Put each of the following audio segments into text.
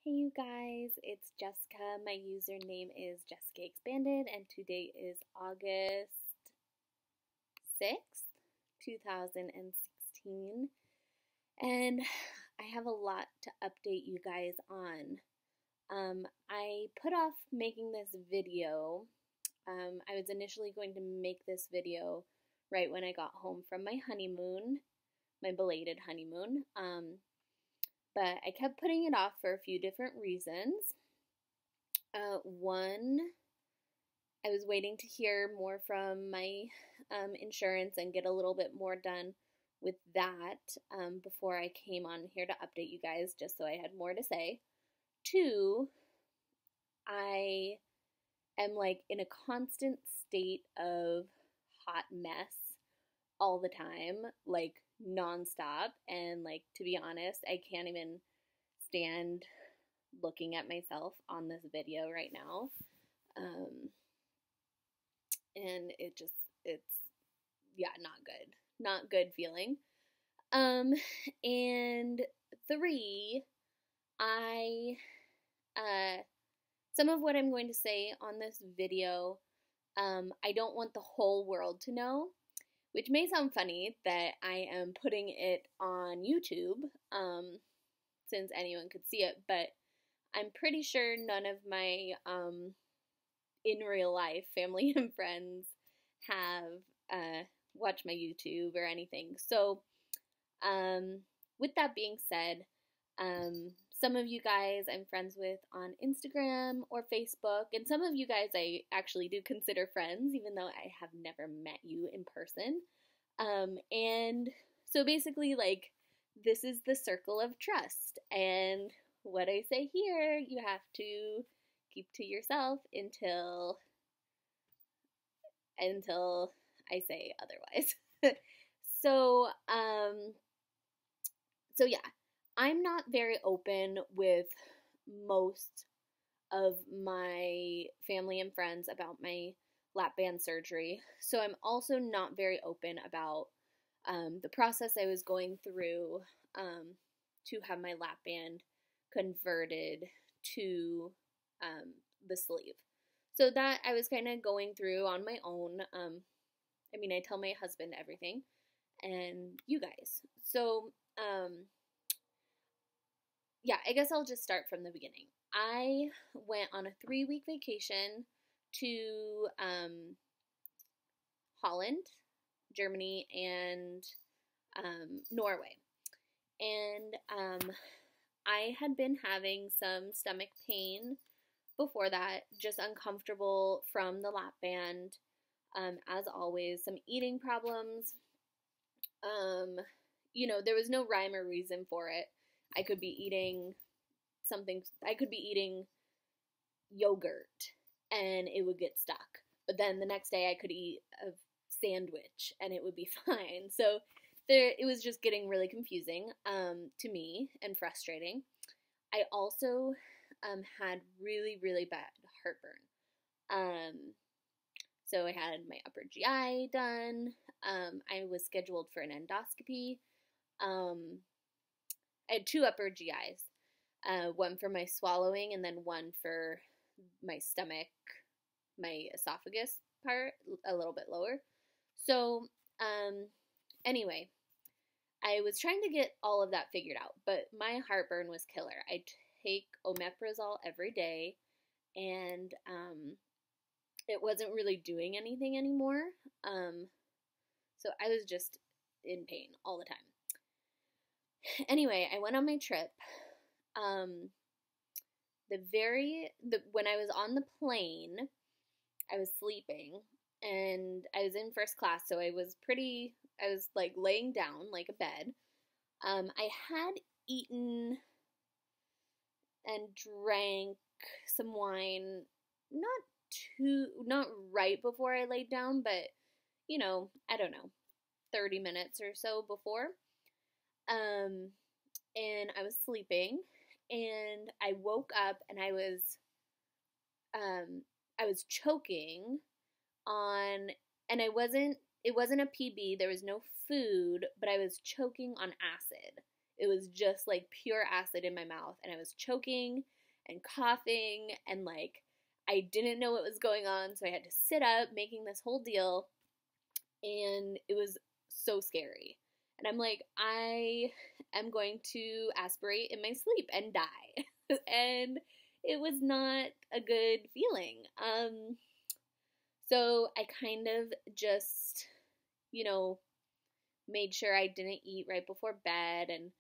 Hey you guys, it's Jessica. My username is Jessica Expanded, and today is August 6th, 2016. And I have a lot to update you guys on. I put off making this video. I was initially going to make this video right when I got home from my honeymoon, my belated honeymoon. But I kept putting it off for a few different reasons. One, I was waiting to hear more from my insurance and get a little bit more done with that before I came on here to update you guys, just so I had more to say. Two, I am like in a constant state of hot mess all the time, like nonstop. And like, to be honest, I can't even stand looking at myself on this video right now. And it's, yeah, not good. Not good feeling. And three, some of what I'm going to say on this video, I don't want the whole world to know, which may sound funny that I am putting it on YouTube, since anyone could see it, but I'm pretty sure none of my, in real life family and friends have, watched my YouTube or anything. So, with that being said, some of you guys I'm friends with on Instagram or Facebook, and some of you guys I actually do consider friends, even though I have never met you in person. And so basically, like, this is the circle of trust, and what I say here, you have to keep to yourself until I say otherwise. So, yeah, I'm not very open with most of my family and friends about my Lapband surgery. So I'm also not very open about the process I was going through to have my Lapband converted to the sleeve. So that I was kind of going through on my own. I mean, I tell my husband everything, and you guys. So, yeah, I guess I'll just start from the beginning. I went on a 3-week vacation to Holland, Germany, and Norway. And I had been having some stomach pain before that, just uncomfortable from the Lapband. As always, some eating problems. There was no rhyme or reason for it. I could be eating yogurt and it would get stuck. But then the next day I could eat a sandwich and it would be fine. So it was just getting really confusing to me and frustrating. I also had really, really bad heartburn. So I had my upper GI done. I was scheduled for an endoscopy. I had 2 upper GIs, one for my swallowing and then one for my stomach, my esophagus part, a little bit lower. So, anyway, I was trying to get all of that figured out, but my heartburn was killer. I take omeprazole every day, and it wasn't really doing anything anymore. So I was just in pain all the time. Anyway, I went on my trip. When I was on the plane, I was sleeping, and I was in first class, so I was like laying down like a bed. I had eaten and drank some wine, not right before I laid down, but, I don't know, 30 minutes or so before. And I was sleeping, and I woke up, and I was choking on, and it wasn't a PB, there was no food, but I was choking on acid. It was just like pure acid in my mouth, and I was choking and coughing, and like I didn't know what was going on, so I had to sit up making this whole deal, and it was so scary. And I'm like, I am going to aspirate in my sleep and die. And it was not a good feeling. So I kind of just, made sure I didn't eat right before bed and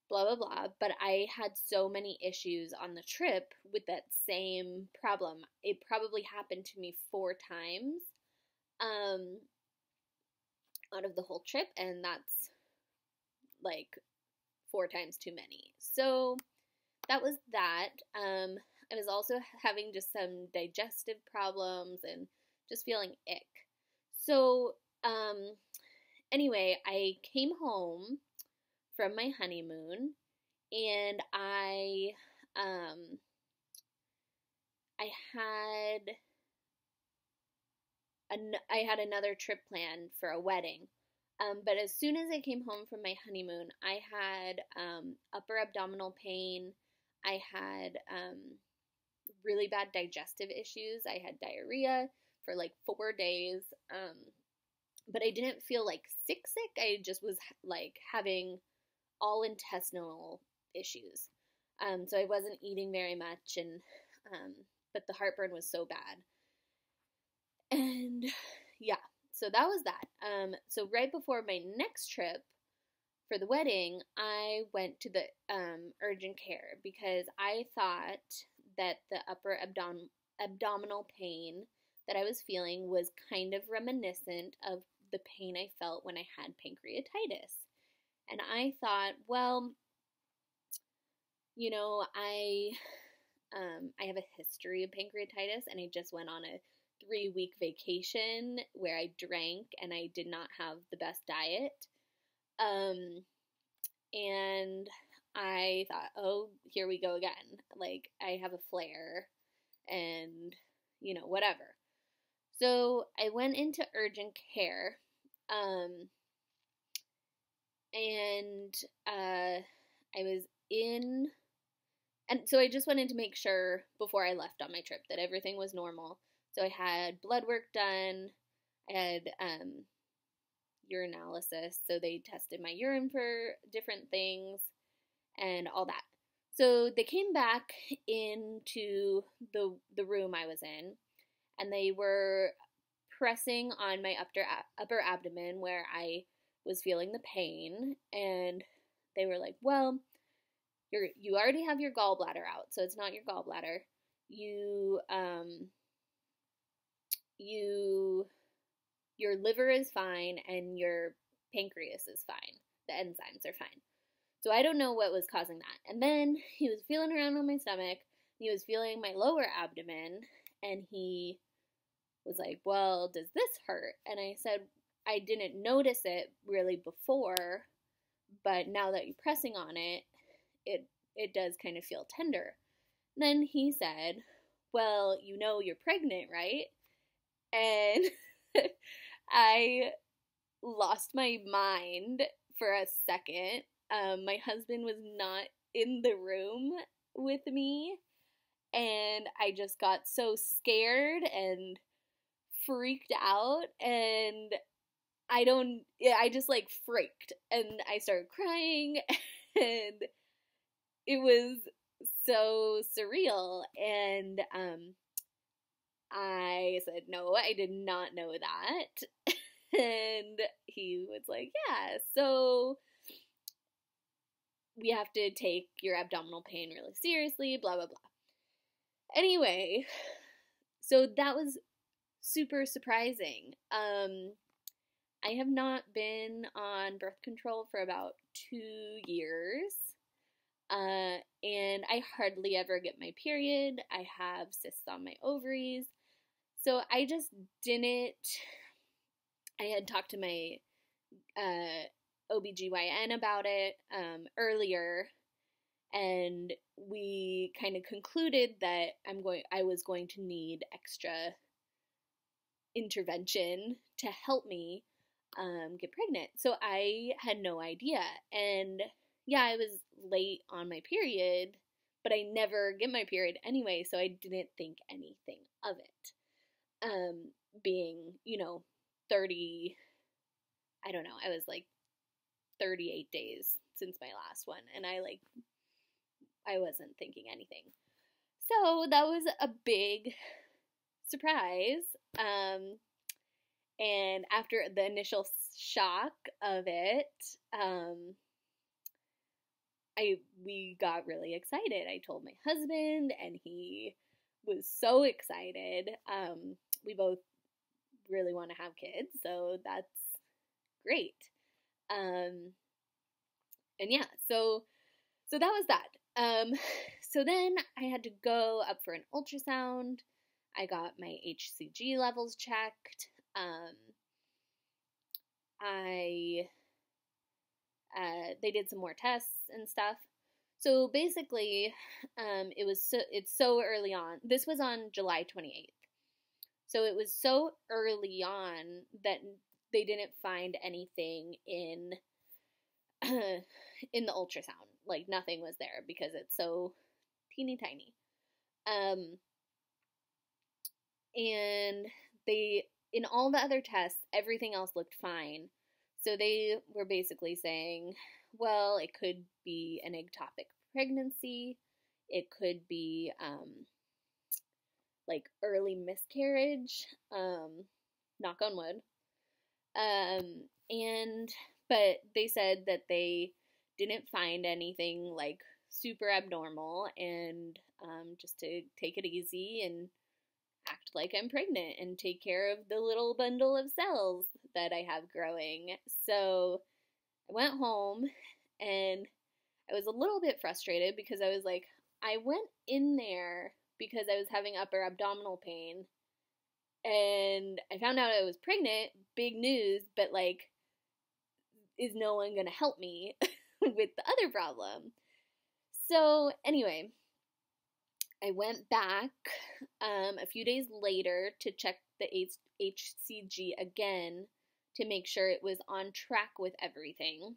blah, blah, blah. But I had so many issues on the trip with that same problem. It probably happened to me 4 times out of the whole trip, and that's like 4 times too many. So that was that. I was also having just some digestive problems and just feeling ick. So, anyway, I came home from my honeymoon, and I had another trip planned for a wedding. But as soon as I came home from my honeymoon, I had upper abdominal pain. I had really bad digestive issues. I had diarrhea for like 4 days. But I didn't feel like sick. I just was like having all intestinal issues. So I wasn't eating very much, and but the heartburn was so bad. And yeah, so that was that. So right before my next trip for the wedding, I went to the urgent care because I thought that the upper abdominal pain that I was feeling was kind of reminiscent of the pain I felt when I had pancreatitis. And I thought, well, I have a history of pancreatitis, and I just went on a 3-week vacation where I drank and I did not have the best diet. And I thought, oh, here we go again. Like, I have a flare and, whatever. So I went into urgent care, and I was in, and so I just wanted to make sure before I left on my trip that everything was normal. So I had blood work done, I had urinalysis, so they tested my urine for different things and all that. So they came back into the room I was in, and they were pressing on my upper abdomen where I was feeling the pain, and they were like, well, you already have your gallbladder out, so it's not your gallbladder. Your liver is fine and your pancreas is fine. The enzymes are fine. So I don't know what was causing that. And then he was feeling around on my stomach. He was feeling my lower abdomen, and he was like, well, does this hurt? And I said, I didn't notice it really before, but now that you're pressing on it, it does kind of feel tender. And then he said, well, you're pregnant, right? And I lost my mind for a second. My husband was not in the room with me, and I just got so scared and freaked out, and I just like freaked, and I started crying, and it was so surreal. And I said, no, I did not know that. And he was like, yeah, so we have to take your abdominal pain really seriously, blah, blah, blah. Anyway, so that was super surprising. I have not been on birth control for about 2 years. And I hardly ever get my period. I have cysts on my ovaries. So I just didn't. I had talked to my OBGYN about it earlier, and we kind of concluded that I was going to need extra intervention to help me get pregnant. So I had no idea. And yeah, I was late on my period, but I never get my period anyway, so I didn't think anything of it. Being, 30, I don't know, I was like 38 days since my last one, and I wasn't thinking anything. So that was a big surprise. And after the initial shock of it, we got really excited. I told my husband, and he was so excited. We both really want to have kids, so that's great. And yeah, so that was that. So then I had to go up for an ultrasound. I got my HCG levels checked. They did some more tests and stuff. So basically, it's so early on. This was on July 28th. So it was so early on that they didn't find anything in in the ultrasound. Like, nothing was there because it's so teeny tiny. And in all the other tests, everything else looked fine. So they were basically saying, well, it could be an ectopic pregnancy. It could be like early miscarriage, knock on wood. But they said that they didn't find anything like super abnormal, and just to take it easy and act like I'm pregnant and take care of the little bundle of cells that I have growing. So I went home, and I was a little bit frustrated because I was like, I went in there because I was having upper abdominal pain, and I found out I was pregnant, big news, but like, is no one gonna help me with the other problem? So anyway, I went back a few days later to check the HCG again to make sure it was on track with everything.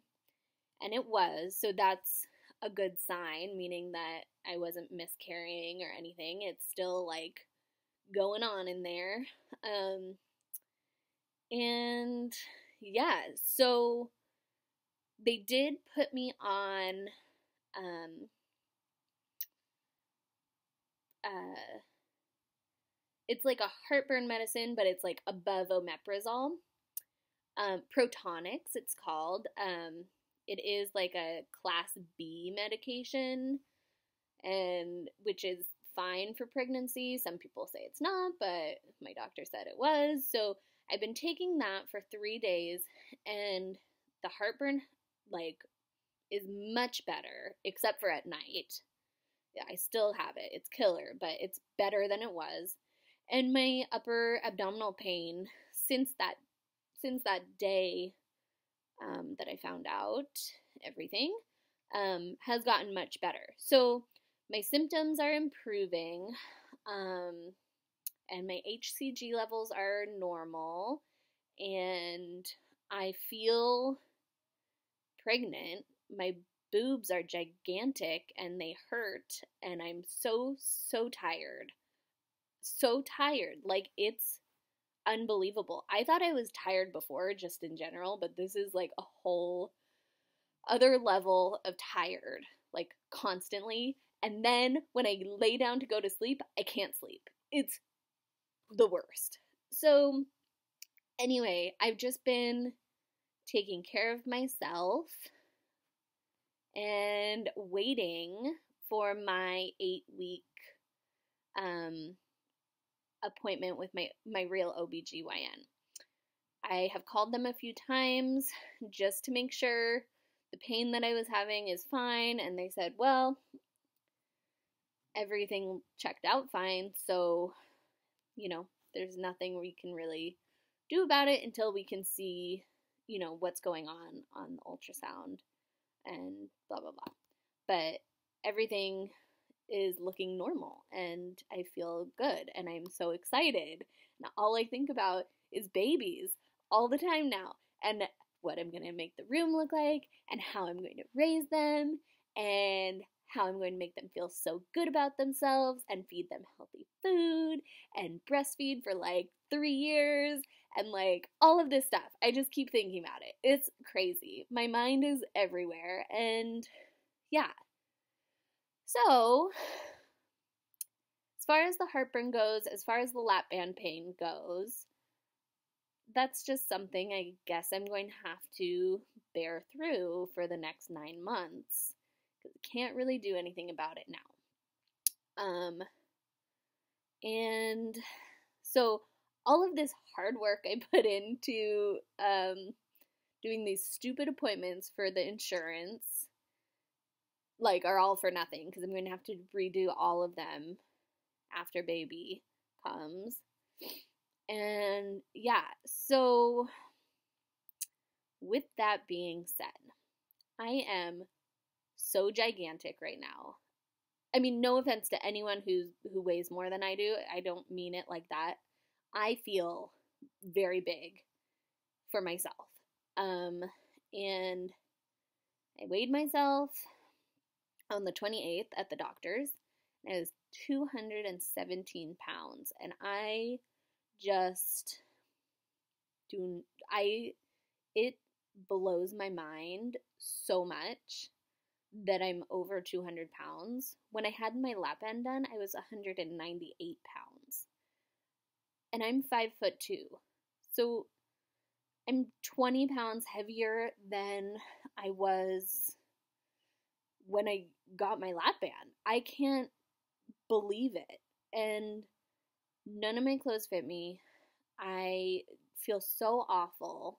And it was, so that's a good sign, meaning that I wasn't miscarrying or anything. It's still like going on in there. And yeah, so they did put me on it's like a heartburn medicine, but it's like above omeprazole. Protonix, it's called. It is like a class B medication, and which is fine for pregnancy. Some people say it's not, but my doctor said it was. So I've been taking that for 3 days, and the heartburn like is much better, except for at night. Yeah, I still have it. It's killer, but it's better than it was. And my upper abdominal pain since that day that I found out everything has gotten much better. So my symptoms are improving, and my HCG levels are normal, and I feel pregnant. My boobs are gigantic and they hurt, and I'm so tired. So tired. Like, it's unbelievable. I thought I was tired before, just in general, but this is like a whole other level of tired, like constantly. And then when I lay down to go to sleep, I can't sleep. It's the worst. So anyway, I've just been taking care of myself and waiting for my 8-week appointment with my real OBGYN. I have called them a few times just to make sure the pain that I was having is fine, and they said, well, everything checked out fine, so, there's nothing we can really do about it until we can see, what's going on the ultrasound and blah, blah, blah. But everything is looking normal, and I feel good, and I'm so excited. Now all I think about is babies all the time now. And what I'm going to make the room look like and how I'm going to raise them and how I'm going to make them feel so good about themselves and feed them healthy food and breastfeed for like 3 years and like all of this stuff. I just keep thinking about it. It's crazy. My mind is everywhere. And yeah. So, as far as the heartburn goes, as far as the lap band pain goes, that's just something I guess I'm going to have to bear through for the next 9 months because I can't really do anything about it now. And so all of this hard work I put into doing these stupid appointments for the insurance, like, are all for nothing because I'm going to have to redo all of them after baby comes. And yeah, so with that being said, I am so gigantic right now. I mean, no offense to anyone who weighs more than I do. I don't mean it like that. I feel very big for myself. And I weighed myself on the 28th at the doctor's, and I was 217 pounds. And I just it blows my mind so much that I'm over 200 pounds. When I had my Lapband done, I was 198 pounds. And I'm 5'2". So I'm 20 pounds heavier than I was when I got my Lapband. I can't believe it. And none of my clothes fit me. I feel so awful.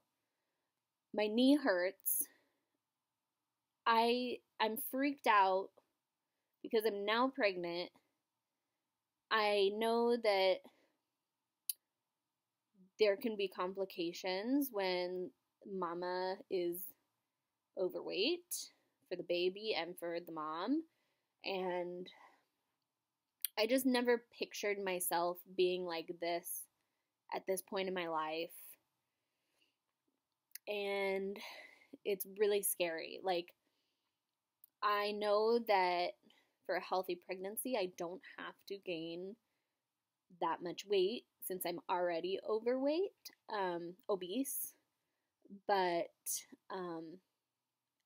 My knee hurts. I'm freaked out because I'm now pregnant. I know that there can be complications when mama is overweight for the baby and for the mom. And I just never pictured myself being like this at this point in my life. And it's really scary. Like, I know that for a healthy pregnancy, I don't have to gain that much weight since I'm already overweight, obese. But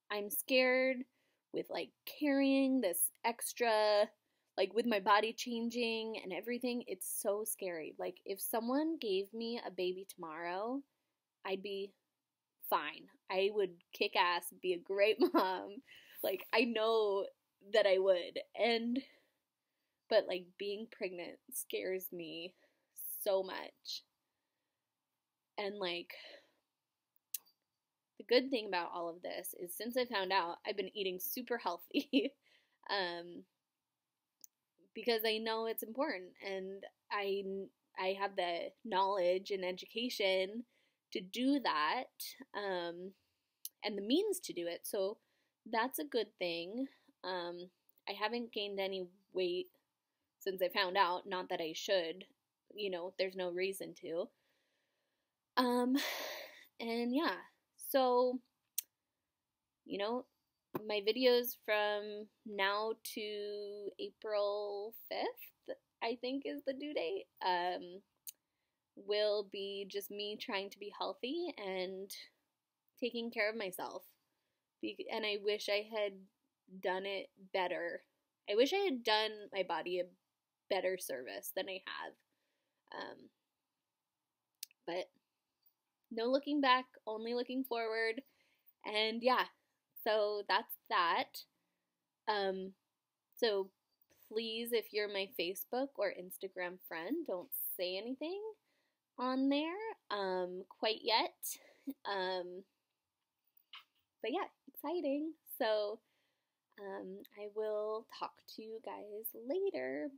I'm scared with like carrying this extra, like with my body changing and everything. It's so scary. Like, if someone gave me a baby tomorrow, I'd be fine. I would kick ass, be a great mom. Like, I know that I would. But like, being pregnant scares me so much. And like, the good thing about all of this is since I found out, I've been eating super healthy. Because I know it's important, and I have the knowledge and education to do that, and the means to do it. So that's a good thing. I haven't gained any weight since I found out. Not that I should, there's no reason to. And yeah, so, my videos from now to April 5th, I think is the due date, will be just me trying to be healthy and taking care of myself. And I wish I had done it better. I wish I had done my body a better service than I have. But no looking back, only looking forward. And yeah, so that's that. So please, if you're my Facebook or Instagram friend, don't say anything on there quite yet. But yeah, exciting. So I will talk to you guys later.